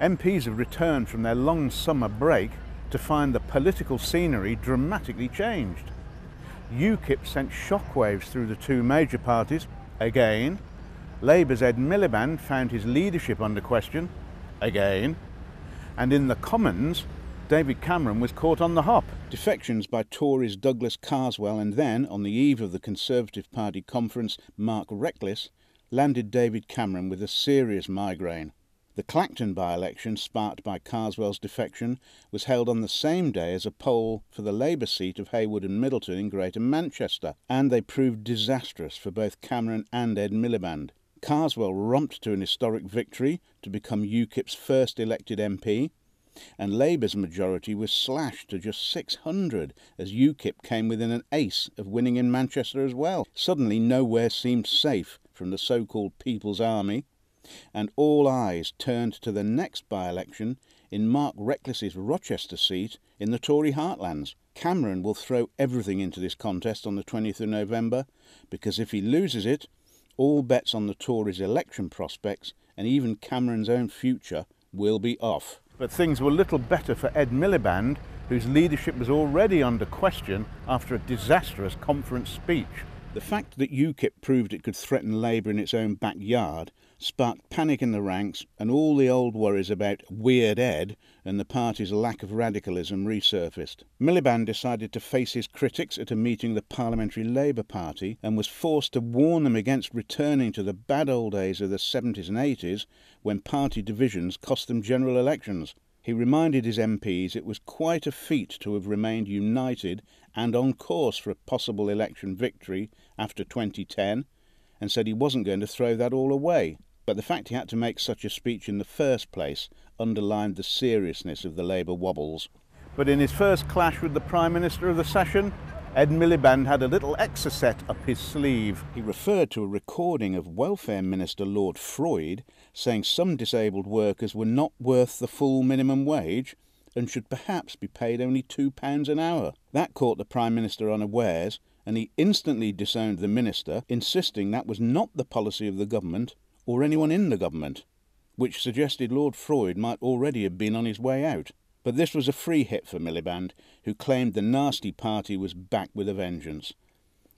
MPs have returned from their long summer break to find the political scenery dramatically changed. Ukip sent shockwaves through the two major parties again. Labour's Ed Miliband found his leadership under question again. And in the Commons, David Cameron was caught on the hop. Defections by Tories Douglas Carswell and then, on the eve of the Conservative Party conference, Mark Reckless, landed David Cameron with a serious migraine. The Clacton by-election, sparked by Carswell's defection, was held on the same day as a poll for the Labour seat of Haywood and Middleton in Greater Manchester, and they proved disastrous for both Cameron and Ed Miliband. Carswell romped to an historic victory to become UKIP's first elected MP, and Labour's majority was slashed to just 600 as UKIP came within an ace of winning in Manchester as well. Suddenly nowhere seemed safe from the so-called People's Army, and all eyes turned to the next by-election in Mark Reckless's Rochester seat in the Tory heartlands. Cameron will throw everything into this contest on the 20th of November, because if he loses it, all bets on the Tories' election prospects and even Cameron's own future will be off. But things were little better for Ed Miliband, whose leadership was already under question after a disastrous conference speech. The fact that UKIP proved it could threaten Labour in its own backyard sparked panic in the ranks, and all the old worries about Weird Ed and the party's lack of radicalism resurfaced. Miliband decided to face his critics at a meeting of the Parliamentary Labour Party and was forced to warn them against returning to the bad old days of the 70s and 80s when party divisions cost them general elections. He reminded his MPs it was quite a feat to have remained united and on course for a possible election victory after 2010, and said he wasn't going to throw that all away. But the fact he had to make such a speech in the first place underlined the seriousness of the Labour wobbles. But in his first clash with the Prime Minister of the session, Ed Miliband had a little exocet up his sleeve. He referred to a recording of Welfare Minister Lord Freud saying some disabled workers were not worth the full minimum wage and should perhaps be paid only £2 an hour. That caught the Prime Minister unawares, and he instantly disowned the Minister, insisting that was not the policy of the government or anyone in the government, which suggested Lord Freud might already have been on his way out. But this was a free hit for Miliband, who claimed the nasty party was back with a vengeance.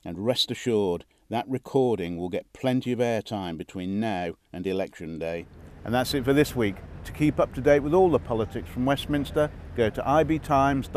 And rest assured, that recording will get plenty of airtime between now and Election Day. And that's it for this week. To keep up to date with all the politics from Westminster, go to ibtimes.co.uk.